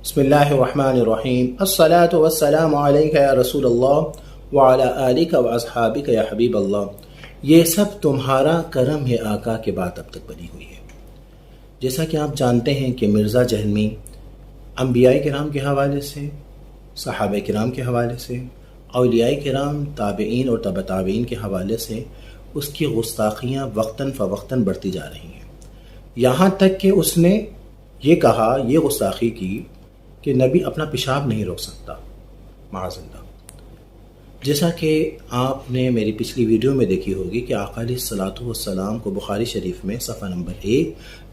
بسم اللہ الرحمن الرحیم الصلاۃ والسلام علیک یا رسول اللہ وعلی آلک و اصحابک یا حبیب اللہ۔ یہ سب تمہارا کرم ہے آقا کے بات اب تک بنی ہوئی ہے۔ جیسا کہ آپ جانتے ہیں کہ مرزا جہلمی انبیاء کرام کے حوالے سے، صحابہ کرام کے حوالے سے، اولیاء کرام، تابعین اور تبع تابعین کے حوالے سے اس کی گستاخیاں وقتاً فوقتاً بڑھتی جا رہی ہیں، یہاں تک کہ اس نے یہ کہا، یہ گستاخی کی کہ نبی اپنا پیشاب نہیں روک سکتا، معاذ اللہ۔ جیسا کہ آپ نے میری پچھلی ویڈیو میں دیکھی ہوگی کہ آقا علیہ الصلوۃ والسلام کو بخاری شریف میں صفحہ نمبر 1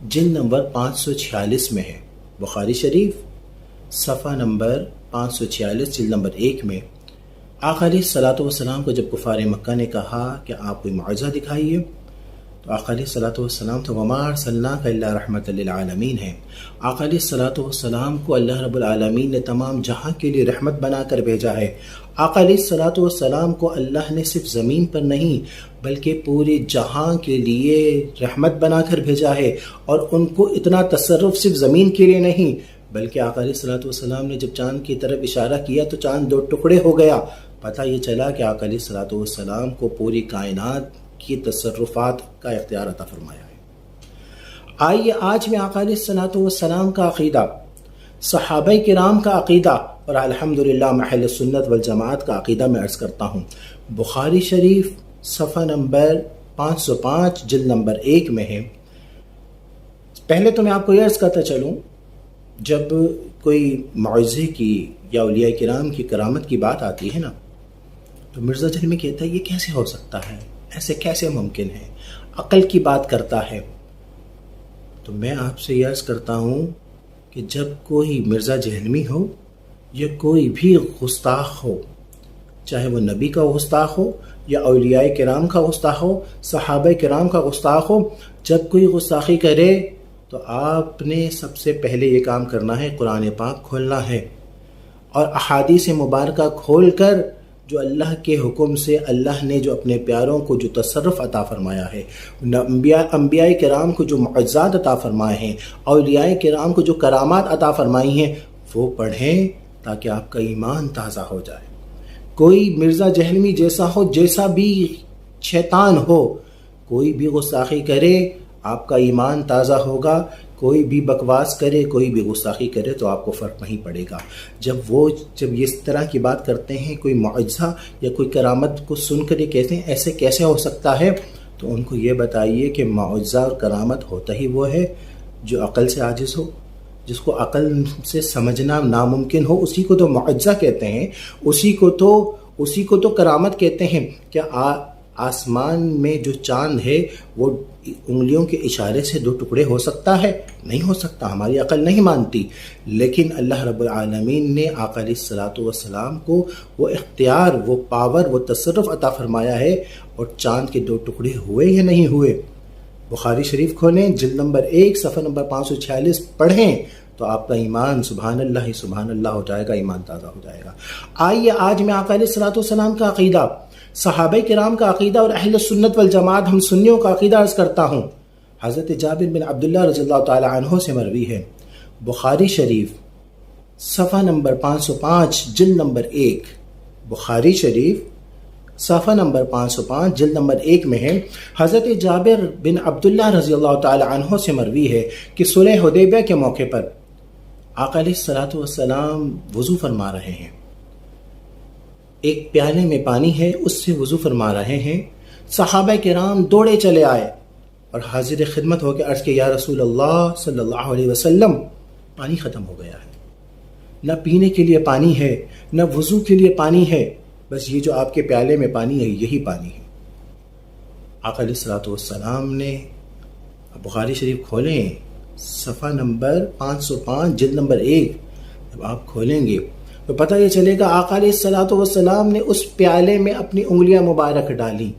جلد نمبر 546 میں ہے، بخاری شریف صفحہ نمبر 546 جلد نمبر 1 میں آقا علیہ الصلوۃ والسلام کو جب کفار مکہ نے کہا کہ آپ کوئی معجزہ دکھائیے، تو آقا علیہ الصلوۃ والسلام تو وما ارسلناک الا رحمۃ للعالمین ہے۔ آقا علیہ الصلوۃ والسلام کو اللہ رب العالمین نے تمام جہاں کے لیے رحمت بنا کر بھیجا ہے۔ آقا علیہ الصلوۃ والسلام کو اللہ نے صرف زمین پر نہیں بلکہ پورے جہاں کے لیے رحمت بنا کر بھیجا ہے، اور ان کو اتنا تصرف صرف زمین کے لیے نہیں بلکہ آقا علیہ الصلوۃ والسلام نے جب چاند کی طرف اشارہ کیا تو چاند 2 ٹکڑے ہو گیا۔ پتہ یہ چلا کہ آقا علیہ الصلوۃ والسلام کو پوری کائنات کی تصرفات کا اختیار عطا فرمایا ہے۔ آئیے آج میں آقا علیہ الصلوۃ والسلام کا عقیدہ، صحابہ کرام کا عقیدہ اور الحمدللہ محل سنت والجماعت کا عقیدہ میں عرض کرتا ہوں۔ بخاری شریف صفحہ نمبر 505 جلد نمبر 1 میں ہے۔ پہلے تو میں آپ کو یہ عرض کرتا چلوں، جب کوئی معجزے کی یا اولیاء کرام کی کرامت کی بات آتی ہے نا، تو مرزا جہلمی کہتا ہے یہ کیسے ہو سکتا ہے، ایسے کیسے ممکن ہے، عقل کی بات کرتا ہے۔ تو میں آپ سے یہ عرض کرتا ہوں کہ جب کوئی مرزا جہلمی ہو یا کوئی بھی گستاخ ہو، چاہے وہ نبی کا گستاخ ہو یا اولیاء کرام کا گستاخ ہو، صحابہ کرام کا گستاخ ہو، جب کوئی گستاخی کرے تو آپ نے سب سے پہلے یہ کام کرنا ہے، قرآن پاک کھولنا ہے اور احادیث مبارکہ کھول کر جو اللہ کے حکم سے اللہ نے جو اپنے پیاروں کو جو تصرف عطا فرمایا ہے، انبیاء کرام کو جو معجزات عطا فرمائے ہیں، اولیاء کرام کو جو کرامات عطا فرمائی ہیں، وہ پڑھیں تاکہ آپ کا ایمان تازہ ہو جائے۔ کوئی مرزا جہلمی جیسا ہو، جیسا بھی شیطان ہو، کوئی بھی گستاخی کرے آپ کا ایمان تازہ ہوگا، کوئی بھی بکواس کرے، کوئی بھی گستاخی کرے تو آپ کو فرق نہیں پڑے گا۔ جب اس طرح کی بات کرتے ہیں، کوئی معجزہ یا کوئی کرامت کو سن کر یہ کہتے ہیں ایسے کیسے ہو سکتا ہے، تو ان کو یہ بتائیے کہ معجزہ اور کرامت ہوتا ہی وہ ہے جو عقل سے عاجز ہو، جس کو عقل سے سمجھنا ناممکن ہو، اسی کو تو معجزہ کہتے ہیں، اسی کو تو کرامت کہتے ہیں۔ کیا آسمان میں جو چاند ہے وہ انگلیوں کے اشارے سے 2 ٹکڑے ہو سکتا ہے؟ نہیں ہو سکتا، ہماری عقل نہیں مانتی۔ لیکن اللہ رب العالمین نے آقا علیہ الصلوۃ والسلام کو وہ اختیار، وہ پاور، وہ تصرف عطا فرمایا ہے، اور چاند کے 2 ٹکڑے ہوئے یا نہیں ہوئے۔ بخاری شریف کھولیں، جلد نمبر 1 صفحہ نمبر 546 پڑھیں تو آپ کا ایمان سبحان اللہ ہو جائے گا، ایمان تازہ ہو جائے گا۔ آئیے آج میں آقا علیہ الصلوۃ والسلام کا عقیدہ، صحابہ کرام کا عقیدہ اور اہل سنت والجماعت ہم سنیوں کا عقیدہ عرض کرتا ہوں۔ حضرت جابر بن عبداللہ رضی اللہ تعالی عنہ سے مروی ہے، بخاری شریف صفحہ نمبر 505 جلد نمبر 1، بخاری شریف صفحہ نمبر 505 جلد نمبر 1 میں ہے۔ حضرت جابر بن عبداللہ رضی اللہ تعالی عنہ سے مروی ہے کہ صلح حدیبیہ کے موقع پر آقا علیہ الصلوۃ والسلام وضو فرما رہے ہیں، ایک پیالے میں پانی ہے، اس سے وضو فرما رہے ہیں۔ صحابہ کرام دوڑے چلے آئے اور حاضر خدمت ہو کے عرض کہ یا رسول اللہ صلی اللہ علیہ وسلم، پانی ختم ہو گیا ہے، نہ پینے کے لیے پانی ہے، نہ وضو کے لیے پانی ہے، بس یہ جو آپ کے پیالے میں پانی ہے یہی پانی ہے۔ آقا علیہ الصلوۃ والسلام نے بخاری شریف کھولیں، صفحہ نمبر 505 جلد نمبر 1، جب آپ کھولیں گے تو پتہ یہ چلے گا آقا علیہ الصلوۃ والسلام نے اس پیالے میں اپنی انگلیاں مبارک ڈالی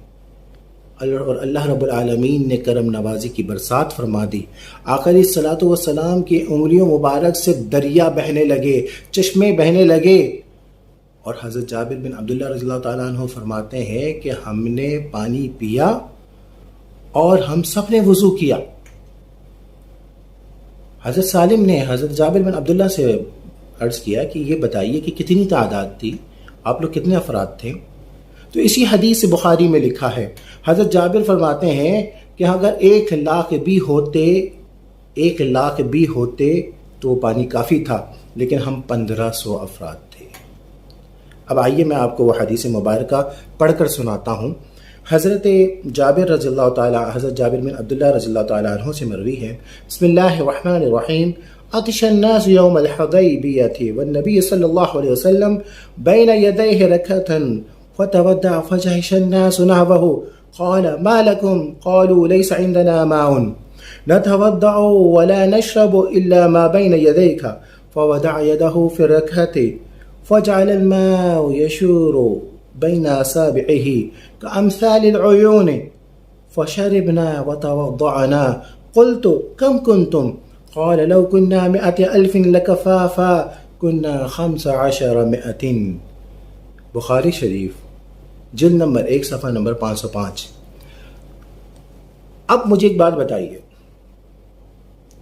اور اللہ رب العالمین نے کرم نوازی کی برسات فرما دی۔ آقا علیہ الصلوۃ والسلام کی انگلیوں مبارک سے دریا بہنے لگے، چشمے بہنے لگے، اور حضرت جابر بن عبداللہ رضی اللہ تعالیٰ عنہ فرماتے ہیں کہ ہم نے پانی پیا اور ہم سب نے وضو کیا۔ حضرت سالم نے حضرت جابر بن عبداللہ سے عرض کیا کہ یہ بتائیے کہ کتنی تعداد تھی، آپ لوگ کتنے افراد تھے؟ تو اسی حدیث بخاری میں لکھا ہے، حضرت جابر فرماتے ہیں کہ اگر 1,00,000 بھی ہوتے تو وہ پانی کافی تھا، لیکن ہم 1500 افراد تھے۔ اب آئیے میں آپ کو وہ حدیث مبارکہ پڑھ کر سناتا ہوں۔ حضرت جابر بن عبداللہ رضی اللہ تعالیٰ عنہ سے مروی ہے، بسم اللہ الرحمن الرحیم، عطش الناس يوم الحديبية والنبي صلى الله عليه وسلم بين يديه ركعة فتودع فجهش الناس نحوه قال ما لكم؟ قالوا ليس عندنا ماء نتودع ولا نشرب إلا ما بين يديك، فودع يده في الركعة فجعل الماء يشور بين أصابعه كأمثال العيون فشربنا وتوضعنا، قلت كم كنتم؟ قال لو كنا 100,000 لكفافا كنا 15,000 بخاری شریف جلد نمبر 1 صفحہ نمبر 505۔ اب مجھے ایک بات بتائیے،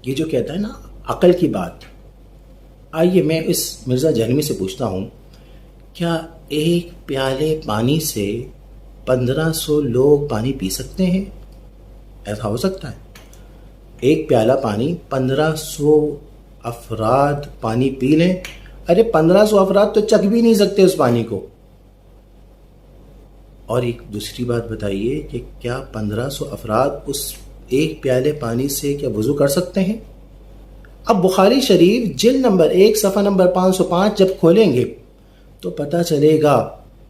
یہ جو کہتا ہے نا عقل کی بات، آئیے میں اس مرزا جہلمی سے پوچھتا ہوں، کیا ایک پیالے پانی سے 1500 لوگ پانی پی سکتے ہیں؟ ایسا ہو سکتا ہے؟ ایک پیالہ پانی 1500 افراد پانی پی لیں؟ ارے 1500 افراد تو چکھ بھی نہیں سکتے اس پانی کو۔ اور ایک دوسری بات بتائیے کہ کیا 1500 افراد اس ایک پیالے پانی سے کیا وضو کر سکتے ہیں؟ اب بخاری شریف جلد نمبر 1 صفحہ نمبر 505 جب کھولیں گے تو پتہ چلے گا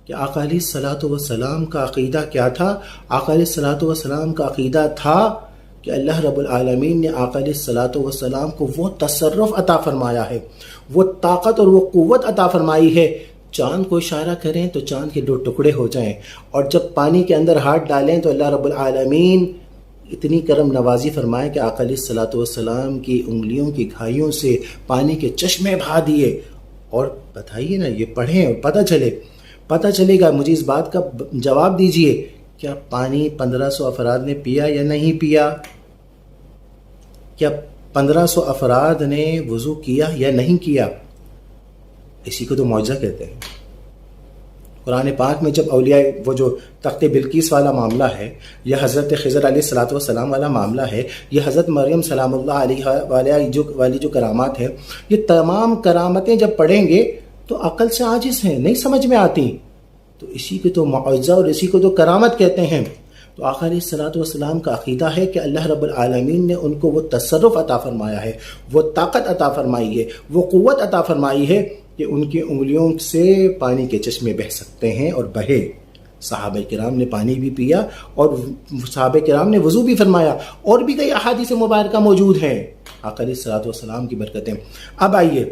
کہ آقا علیہ الصلوۃ والسلام کا عقیدہ کیا تھا۔ آقا علیہ الصلوۃ والسلام کا عقیدہ تھا کہ اللہ رب العالمین نے آقا علیہ الصلوۃ والسلام کو وہ تصرف عطا فرمایا ہے، وہ طاقت اور وہ قوت عطا فرمائی ہے، چاند کو اشارہ کریں تو چاند کے 2 ٹکڑے ہو جائیں، اور جب پانی کے اندر ہاتھ ڈالیں تو اللہ رب العالمین اتنی کرم نوازی فرمائے کہ آقا علیہ الصلوۃ والسلام کی انگلیوں کی گھائیوں سے پانی کے چشمے بہا دیے۔ اور بتائیے نا، یہ پڑھیں اور پتہ چلے گا۔ مجھے اس بات کا جواب دیجئے، کیا پانی 1500 افراد نے پیا یا نہیں پیا؟ کیا 1500 افراد نے وضو کیا یا نہیں کیا؟ اسی کو تو معجزہ کہتے ہیں۔ قرآن پاک میں جب اولیاء، وہ جو تخت بلقیس والا معاملہ ہے، یا حضرت خضر علیہ الصلوۃ والسلام والا معاملہ ہے، یا حضرت مریم سلام اللہ علیہ والی جو کرامات ہیں، یہ تمام کرامتیں جب پڑھیں گے تو عقل سے عاجز ہیں، نہیں سمجھ میں آتی۔ تو اسی کو تو معجزہ اور اسی کو تو کرامت کہتے ہیں۔ تو آقا علیہ الصلوۃ والسلام کا عقیدہ ہے کہ اللہ رب العالمین نے ان کو وہ تصرف عطا فرمایا ہے، وہ طاقت عطا فرمائی ہے، وہ قوت عطا فرمائی ہے کہ ان کی انگلیوں سے پانی کے چشمے بہہ سکتے ہیں اور بہے۔ صحابہ کرام نے پانی بھی پیا اور صحابہ کرام نے وضو بھی فرمایا، اور بھی کئی احادیث مبارکہ موجود ہیں آقا علیہ الصلوۃ والسلام کی برکتیں۔ اب آئیے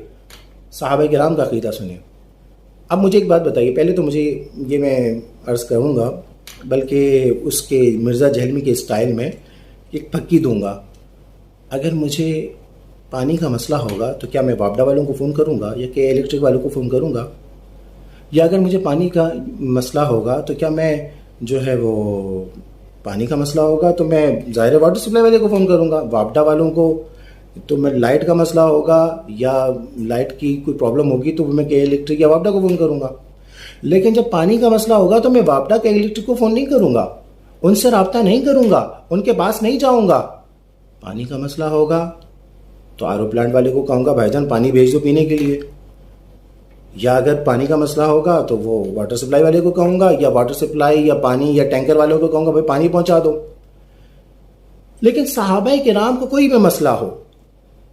صحابہ کرام کا عقیدہ سنیں۔ اب مجھے ایک بات بتائیے، پہلے تو مجھے یہ میں عرض کروں گا، بلکہ اس کے مرزا جہلمی کے اسٹائل میں ایک پھکی دوں گا، اگر مجھے پانی کا مسئلہ ہوگا تو کیا میں وابڈا والوں کو فون کروں گا یا کہ الیکٹرک والوں کو فون کروں گا؟ یا اگر مجھے پانی کا مسئلہ ہوگا تو کیا میں جو ہے وہ پانی کا مسئلہ ہوگا تو میں ظاہر واٹر سپلائی والے کو فون کروں گا؟ وابڈا والوں کو تو میں لائٹ کا مسئلہ ہوگا یا لائٹ کی کوئی پرابلم ہوگی تو میں کہ الیکٹرک یا وابڈا کو فون کروں گا۔ لیکن جب پانی کا مسئلہ ہوگا تو میں وابڈا کے الیکٹرک کو فون نہیں کروں گا، ان سے رابطہ نہیں کروں گا، ان کے پاس نہیں جاؤں گا۔ پانی کا مسئلہ ہوگا تو آر او پلانٹ والے کو کہوں گا بھائی جان پانی بھیج دو پینے کے لیے، یا اگر پانی کا مسئلہ ہوگا تو وہ واٹر سپلائی والے کو کہوں گا، یا واٹر سپلائی یا پانی یا ٹینکر والوں کو کہوں گا بھائی پانی پہنچا دو۔ لیکن صحابہ کرام کو کوئی بھی مسئلہ ہو،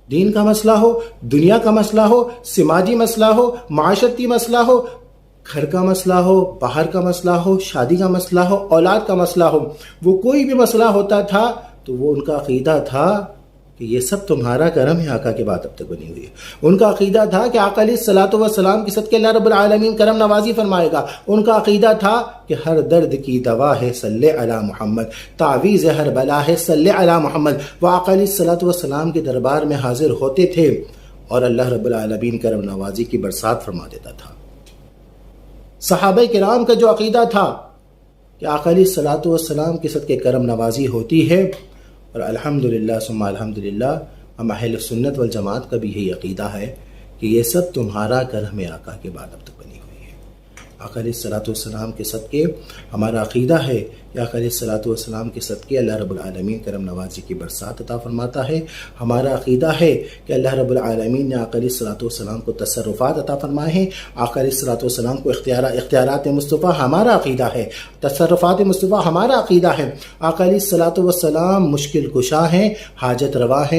دین کا مسئلہ ہو، دنیا کا مسئلہ ہو، سماجی مسئلہ ہو، معاشرتی مسئلہ ہو، گھر کا مسئلہ ہو، باہر کا مسئلہ ہو، شادی کا مسئلہ ہو، اولاد کا مسئلہ ہو، وہ کوئی بھی مسئلہ ہوتا تھا تو وہ ان کا عقیدہ تھا کہ یہ سب تمہارا کرم ہے، آقا کے بعد اب تک بنی ہوئی ہے۔ ان کا عقیدہ تھا کہ آقا علیہ الصلوۃ والسلام کے صدقے اللہ رب العالمین کرم نوازی فرمائے گا۔ ان کا عقیدہ تھا کہ ہر درد کی دوا ہے صلی علی محمد، تعویذ ہر بلا ہے صلی علی محمد۔ وہ آقا علیہ الصلوۃ والسلام کے دربار میں حاضر ہوتے تھے اور اللہ رب العالمین کرم نوازی کی برسات فرما دیتا تھا۔ صحابہ کرام کا جو عقیدہ تھا کہ آقا علیہ الصلوۃ والسلام کے صدقے کرم نوازی ہوتی ہے، اور الحمدللہ ثم الحمدللہ ہم اہل سنت والجماعت کا بھی یہی عقیدہ ہے کہ یہ سب تمہارا کرم آقا کے بعد اب تک بنی ہوئی ہے۔ آقا علیہ الصلوۃ والسلام کے صدقے ہمارا عقیدہ ہے کہ آقا علیہ الصلوۃ والسلام کے صدقے اللہ رب العالمین کرم نوازی کی برسات عطا فرماتا ہے۔ ہمارا عقیدہ ہے کہ اللہ رب العالمین نے آقا علیہ الصلوۃ والسلام کو تصرفات عطا فرمائے ہیں، آقا علیہ الصلوۃ والسلام کو اختیارات مصطفیٰ ہمارا عقیدہ ہے، تصرفات مصطفیٰ ہمارا عقیدہ ہے۔ آقا علیہ الصلوۃ والسلام مشکل کشا ہیں، حاجت روا ہیں۔